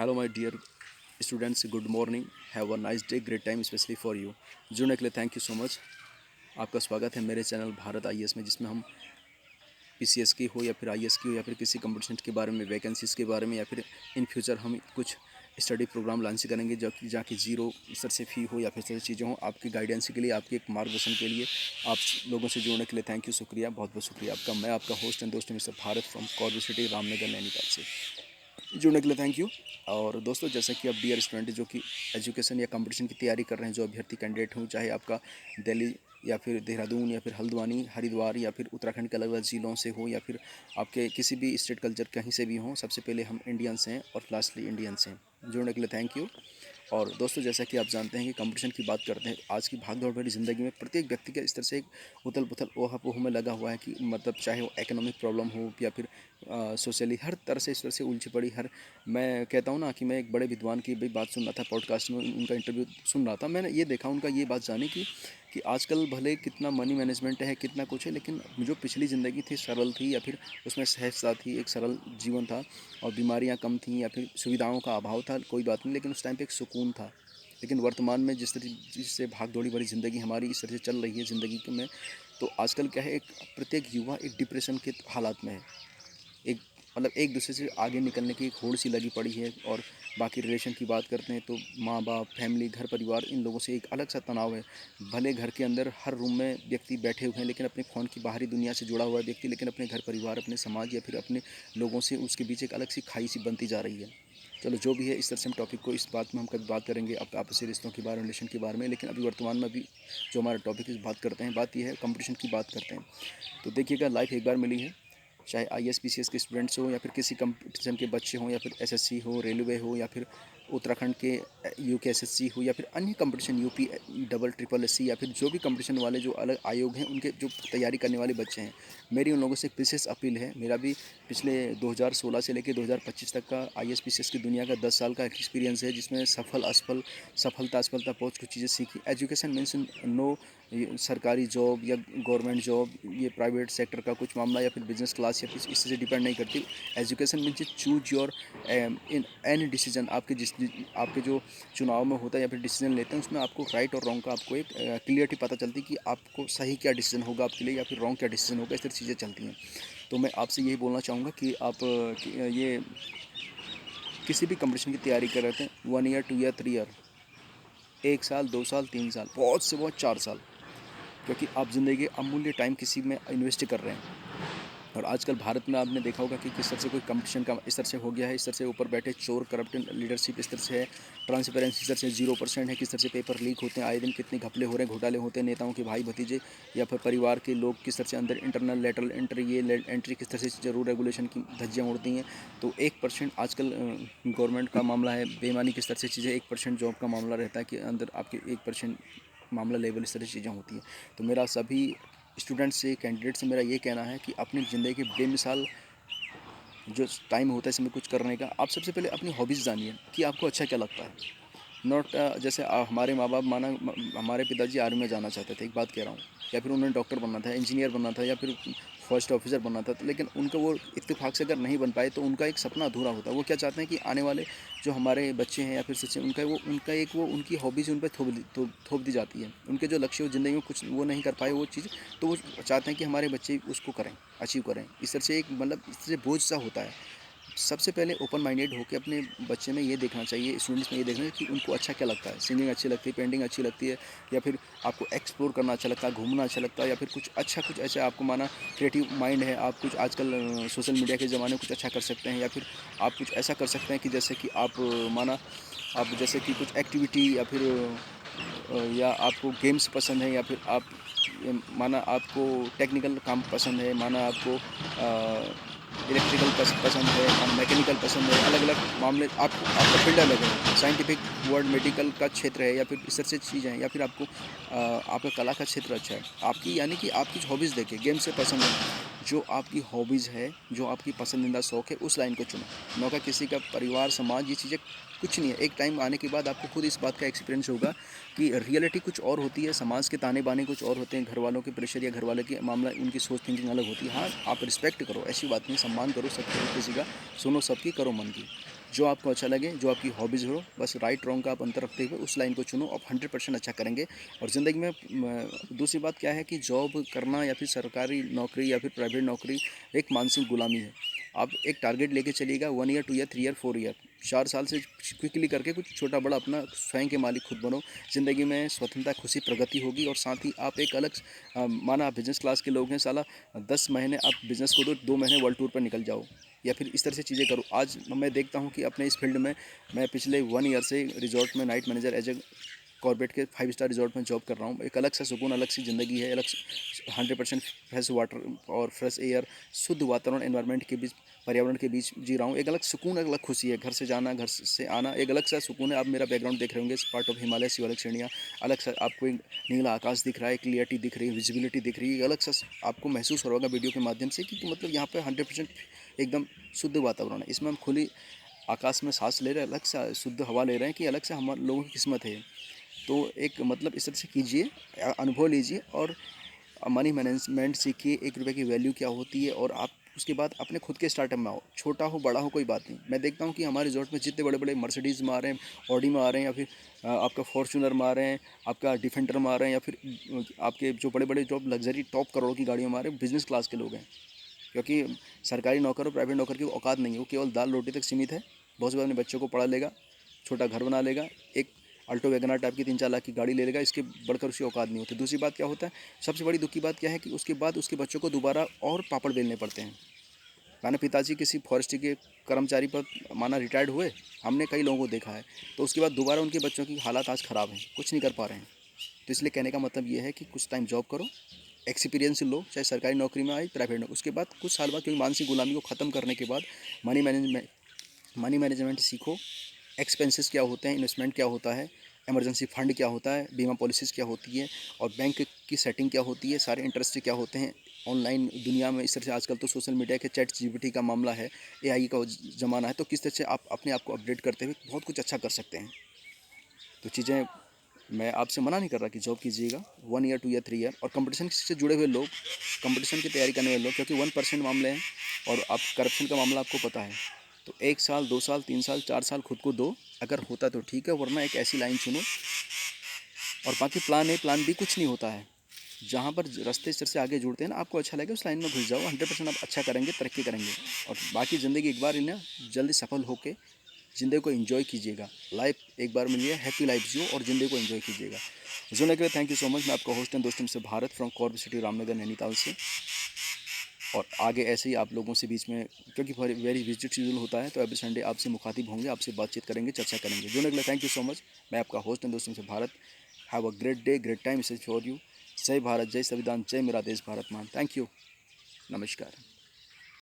Hello my dear students, good morning, have a nice day, great time specially for you. जुड़ने के लिए thank you so much. आपका स्वागत है मेरे चैनल भारत आईएएस में, जिसमें हम पीसीएस की हो या फिर आईएएस की हो या फिर किसी कंपटीशन के बारे में, वैकेंसीज़ के बारे में, या फिर इन फ्यूचर हम कुछ स्टडी प्रोग्राम लॉन्च करेंगे जो कि जहाँ की जीरो स्तर से फ़ी हो या फिर सारी चीज़ें हों, आपकी गाइडेंस के लिए, आपके एक मार्गदर्शन के लिए। आप लोगों से जुड़ने के लिए थैंक यू, शुक्रिया, बहुत बहुत शुक्रिया आपका। मैं आपका होस्ट एंड दोस्त mister Bharat from Corbett city, Ramnagar, Nainital से। जुड़ने के लिए थैंक यू। और दोस्तों, जैसा कि आप डियर स्टूडेंट जो कि एजुकेशन या कंपटीशन की तैयारी कर रहे हैं, जो अभ्यर्थी कैंडिडेट हों, चाहे आपका दिल्ली या फिर देहरादून या फिर हल्द्वानी, हरिद्वार या फिर उत्तराखंड के अलग अलग ज़िलों से हो, या फिर आपके किसी भी स्टेट कल्चर कहीं से भी हों, सबसे पहले हम इंडियंस हैं और लास्टली इंडियंस हैं। जुड़ने के लिए थैंक यू। और दोस्तों, जैसा कि आप जानते हैं कि कंपटीशन की बात करते हैं, आज की भागदौड़ भरी ज़िंदगी में प्रत्येक व्यक्ति के इस तरह से एक उथल पुथल ओहा-पोह में लगा हुआ है कि मतलब चाहे वो इकोनॉमिक प्रॉब्लम हो या फिर सोशली, हर तरह से इस तरह से उलझी पड़ी। हर मैं कहता हूँ ना कि मैं एक बड़े विद्वान की भी बात सुन रहा था, पॉडकास्ट में उनका इंटरव्यू सुन रहा था। मैंने ये देखा, उनका ये बात जानी कि आजकल भले कितना मनी मैनेजमेंट है, कितना कुछ है, लेकिन जो पिछली ज़िंदगी थी सरल थी, या फिर उसमें सहजता थी, एक सरल जीवन था और बीमारियां कम थीं या फिर सुविधाओं का अभाव था, कोई बात नहीं, लेकिन उस टाइम पे एक सुकून था। लेकिन वर्तमान में जिससे भाग दौड़ी भरी ज़िंदगी हमारी इस तरह से चल रही है ज़िंदगी में, तो आजकल क्या है, एक प्रत्येक युवा एक डिप्रेशन के हालात में है। एक मतलब एक दूसरे से आगे निकलने की एक होड़ सी लगी पड़ी है। और बाकी रिलेशन की बात करते हैं तो माँ बाप, फैमिली, घर परिवार, इन लोगों से एक अलग सा तनाव है। भले घर के अंदर हर रूम में व्यक्ति बैठे हुए हैं, लेकिन अपने फ़ोन की बाहरी दुनिया से जुड़ा हुआ है व्यक्ति, लेकिन अपने घर परिवार, अपने समाज या फिर अपने लोगों से उसके बीच एक अलग सी खाई सी बनती जा रही है। चलो, जो भी है, इस तरह से हम टॉपिक को, इस बात में हम कभी बात करेंगे अब आपसी रिश्तों के बारे में, रिलेशन के बारे में। लेकिन अभी वर्तमान में अभी जो हमारा टॉपिक इस बात करते हैं, बात यह है कंपटीशन की बात करते हैं। तो देखिएगा, लाइफ एक बार मिली है, चाहे आईएएस पीसीएस के स्टूडेंट्स हो या फिर किसी कंपटीशन के बच्चे हों, या फिर एसएससी हो, रेलवे हो, या फिर उत्तराखंड के यूकेएसएससी हो, या फिर अन्य competition UP double triple SC, या फिर जो भी कंपटीशन वाले जो अलग आयोग हैं, उनके जो तैयारी करने वाले बच्चे हैं, मेरी उन लोगों से एक विशेष अपील है। मेरा भी पिछले 2016 से लेकर 2025 तक का आईएएस पीसीएस की दुनिया का 10 साल का एक्सपीरियंस है, जिसमें सफलता असफलता बहुत कुछ चीज़ें सीखी। एजुकेशन मीन्स नो सरकारी जॉब या गवर्नमेंट जॉब, ये प्राइवेट सेक्टर का कुछ मामला या फिर बिजनेस क्लास या फिर इससे डिपेंड नहीं करती। Education means choose your in any decision. आपके जो चुनाव में होता है या फिर डिसीजन लेते हैं, उसमें आपको राइट और रॉन्ग का आपको एक क्लियरिटी पता चलती है कि आपको सही क्या डिसीजन होगा आपके लिए, या फिर रॉन्ग क्या डिसीजन होगा। इस तरह चीज़ें चलती हैं। तो मैं आपसे यही बोलना चाहूँगा कि आप ये किसी भी कंपटीशन की तैयारी कर रहे थे, 1 ईयर, 2 ईयर, 3 ईयर, 1 साल, 2 साल, 3 साल, बहुत से बहुत 4 साल, क्योंकि आप ज़िंदगी के अमूल्य टाइम किसी में इन्वेस्ट कर रहे हैं। और आजकल भारत में आपने देखा होगा कि किस तरह से कोई कंपटीशन का इस तरह से हो गया है, इस तरह से ऊपर बैठे चोर, करप्ट लीडरशिप इस तरह से है, ट्रांसपेरेंसी इस तरह से 0% है, किस तरह से पेपर लीक होते हैं, आए दिन कितने घपले हो रहे हैं, घोटाले होते हैं, नेताओं के भाई भतीजे या फिर परिवार के लोग किस तरह से अंदर इंटरनल लेटरल एंट्री, ये एंट्री किस तरह से जरूर रेगुलेशन की धज्जियाँ उड़ती हैं। तो 1% आजकल गवर्नमेंट का मामला है, बेईमानी किस तरह से चीज़ें, 1% जॉब का मामला रहता है कि अंदर आपके 1% मामला लेवल, इस तरह की चीज़ें होती हैं। तो मेरा सभी स्टूडेंट से, कैंडिडेट से मेरा ये कहना है कि अपनी ज़िंदगी के बेमिसाल जो टाइम होता है इसमें कुछ करने का, आप सबसे पहले अपनी हॉबीज़ जानिए कि आपको अच्छा क्या लगता है। नॉट जैसे हमारे माँ बाप, हमारे पिताजी आर्मी में जाना चाहते थे, एक बात कह रहा हूँ, या फिर उन्होंने डॉक्टर बनना था, इंजीनियर बनना था, या फिर फर्स्ट ऑफिसर बनना था, तो लेकिन उनका वो इत्तेफाक से अगर नहीं बन पाए तो उनका एक सपना अधूरा होता है। वो क्या चाहते हैं कि आने वाले जो हमारे बच्चे हैं या फिर सच्चे, उनका उनकी हॉबीज़ उन पर थोप दी जाती है। उनके जो लक्ष्य हो ज़िंदगी में, कुछ वो नहीं कर पाए वो चीज़, तो वो चाहते हैं कि हमारे बच्चे उसको करें, अचीव करें। इस तरह से एक मतलब इस तरह से बोझ सा होता है। सबसे पहले ओपन माइंडेड होकर अपने बच्चे में ये देखना चाहिए, स्टूडेंट्स में ये देखना चाहिए कि उनको अच्छा क्या लगता है। सिंगिंग अच्छी लगती है, पेंटिंग अच्छी लगती है, या फिर आपको एक्सप्लोर करना अच्छा लगता है, घूमना अच्छा लगता है, या फिर कुछ ऐसे आपको माना क्रिएटिव माइंड है, आप कुछ आजकल सोशल मीडिया के ज़माने में कुछ अच्छा कर सकते हैं, या फिर आप कुछ ऐसा कर सकते हैं कि जैसे कि आप जैसे कि कुछ एक्टिविटी, या फिर या आपको गेम्स पसंद है, या फिर आप माना आपको टेक्निकल काम पसंद है, माना आपको इलेक्ट्रिकल पसंद है, मैकेनिकल पसंद है, अलग अलग मामले, आपका फील्ड अलग है, साइंटिफिक वर्ड, मेडिकल का क्षेत्र है, या फिर इस तरह से चीज़ें हैं, या फिर आपको आपका कला का क्षेत्र अच्छा है आपकी, यानी कि आपकी हॉबीज़ देखिए, गेम से पसंद है, जो आपकी हॉबीज़ है, जो आपकी पसंदीदा शौक़ है, उस लाइन को चुनो। नौका किसी का परिवार, समाज, ये चीज़ें कुछ नहीं है। एक टाइम आने के बाद आपको खुद इस बात का एक्सपीरियंस होगा कि रियलिटी कुछ और होती है, समाज के ताने बाने कुछ और होते हैं, घर वालों के प्रेशर या घर वालों के मामला, उनकी सोच थिंकिंग अलग होती है। हाँ, आप रिस्पेक्ट करो, ऐसी बात नहीं, सम्मान करो सबके, किसी का सुनो सबकी, करो मन की। जो आपको अच्छा लगे, जो आपकी हॉबीज़ हो, बस राइट रॉन्ग का आप अंतर रखते हुए उस लाइन को चुनो, आप 100% अच्छा करेंगे। और ज़िंदगी में दूसरी बात क्या है कि जॉब करना या फिर सरकारी नौकरी या फिर प्राइवेट नौकरी एक मानसिक गुलामी है। आप एक टारगेट लेके चलिएगा, 1 ईयर, 2 ईयर, 3 ईयर, 4 ईयर, 4 साल से क्विकली करके कुछ छोटा बड़ा अपना स्वयं के मालिक खुद बनो। ज़िंदगी में स्वतंत्रता, खुशी, प्रगति होगी। और साथ ही आप एक अलग माना आप बिजनेस क्लास के लोग हैं, साला 10 महीने आप बिज़नेस को दो, 2 महीने वर्ल्ड टूर पर निकल जाओ, या फिर इस तरह से चीज़ें करो। आज मैं देखता हूँ कि अपने इस फील्ड में मैं पिछले 1 ईयर से रिजॉर्ट में night manager as a Corbett के 5 स्टार रिजॉर्ट में जॉब कर रहा हूँ। एक अलग सा सुकून, अलग सी ज़िंदगी है, अलग 100% फ्रेश वाटर और फ्रेश एयर, शुद्ध वातावरण, एनवायरनमेंट के बीच, पर्यावरण के बीच जी रहा हूँ। एक अलग सुकून, एक अलग खुशी है। घर से जाना, घर से आना, एक अलग सा सुकून है। आप मेरा बैकग्राउंड देख रहे होंगे, इस पार्ट ऑफ हिमालय, शिवालिक श्रेणियाँ, अलग सा आपको एक नीला आकाश दिख रहा है, क्लियरिटी दिख रही है, विजिबिलिटी दिख रही है, अलग सा आपको महसूस हो रहा होगा वीडियो के माध्यम से कि मतलब यहाँ पर 100% एकदम शुद्ध वातावरण है। इसमें हम खुली आकाश में सांस ले रहे हैं, अलग सा शुद्ध हवा ले रहे हैं कि अलग से हम लोगों की किस्मत है। तो एक मतलब इस तरह से कीजिए, अनुभव लीजिए और मनी मैनेजमेंट सीखिए, 1 रुपये की वैल्यू क्या होती है। और आप उसके बाद अपने खुद के स्टार्टअप में आओ, छोटा हो बड़ा हो कोई बात नहीं। मैं देखता हूँ कि हमारे रिजॉर्ट में जितने बड़े बड़े मर्सिडीज़ में आ रहे हैं, ऑडी में आ रहे हैं, या फिर आपका फॉर्चूनर में आ रहे हैं, आपका डिफेंडर में आ रहे हैं, या फिर आपके जो बड़े बड़े जो लग्जरी टॉप करोड़ों की गाड़ियों में आ रहे हैं, बिजनेस क्लास के लोग हैं। क्योंकि सरकारी नौकर और प्राइवेट नौकर की औकात नहीं है, वो केवल दाल रोटी तक सीमित है। बहुत से बार अपने बच्चों को पढ़ा लेगा, छोटा घर बना लेगा, एक अल्टो वैगनर टाइप की 3-4 लाख की गाड़ी ले लेगा, इसके बढ़कर उसकी औकात नहीं होती। दूसरी बात क्या होता है, सबसे बड़ी दुख की बात क्या है कि उसके बाद उसके बच्चों को दोबारा और पापड़ बेलने पड़ते हैं। मैंने पिताजी किसी फॉरेस्ट्री के कर्मचारी पर माना रिटायर्ड हुए, हमने कई लोगों को देखा है, तो उसके बाद दोबारा उनके बच्चों की हालात आज ख़राब हैं, कुछ नहीं कर पा रहे हैं। तो इसलिए कहने का मतलब ये है कि कुछ टाइम जॉब करो, एक्सपीरियंस लो, चाहे सरकारी नौकरी में आए, प्राइवेट नौकरी, उसके बाद कुछ साल बाद, क्योंकि मानसिक गुलामी को ख़त्म करने के बाद मनी मैनेजमेंट सीखो। एक्सपेंसेस क्या होते हैं, इन्वेस्टमेंट क्या होता है, इमरजेंसी फंड क्या होता है, बीमा पॉलिसीज़ क्या होती है, और बैंक की सेटिंग क्या होती है, सारे इंटरेस्ट क्या होते हैं। ऑनलाइन दुनिया में इस तरह से आजकल तो सोशल मीडिया के चैट जीपीटी का मामला है, एआई का ज़माना है, तो किस तरह से आप अपने आप को अपडेट करते हुए बहुत कुछ अच्छा कर सकते हैं। तो चीज़ें, मैं आपसे मना नहीं कर रहा कि जॉब कीजिएगा 1 ईयर, 2 ईयर, 3 ईयर। और कंपटीशन से जुड़े हुए लोग, कंपटीशन की तैयारी करने वाले लोग, क्योंकि 1% मामले हैं और आप करप्शन का मामला आपको पता है। तो 1 साल, 2 साल, 3 साल, 4 साल खुद को दो, अगर होता तो ठीक है, वरना एक ऐसी लाइन चुनो। और बाकी प्लान ए प्लान बी कुछ नहीं होता है। जहाँ पर रास्ते इस तरह से आगे जुड़ते हैं ना, आपको अच्छा लगे उस लाइन में घुस जाओ, 100% आप अच्छा करेंगे, तरक्की करेंगे। और बाकी ज़िंदगी एक बार ना, जल्दी सफल होके ज़िंदगी को एंजॉय कीजिएगा। लाइफ एक बार मिली है, हैप्पी लाइफ जियो और ज़िंदगी को एंजॉय कीजिएगा। जुड़ने के लिए थैंक यू सो मच। मैं आपका होस्ट एंड दोस्त से भारत, फ्रॉम कॉर्ब सिटी, रामनगर, नैनीताल से। और आगे ऐसे ही आप लोगों से बीच में, क्योंकि वेरी विजिट शेड्यूल होता है, तो एवरी संडे आपसे मुखातिब होंगे, आपसे बातचीत करेंगे, चर्चा करेंगे। जुड़ने के लिए थैंक यू सो मच। मैं आपका होस्ट एंड दोस्त से Bharat. Have a great day, great time, is for you. जय भारत, जय संविधान, जय मेरा देश भारत मान। थैंक यू, नमस्कार।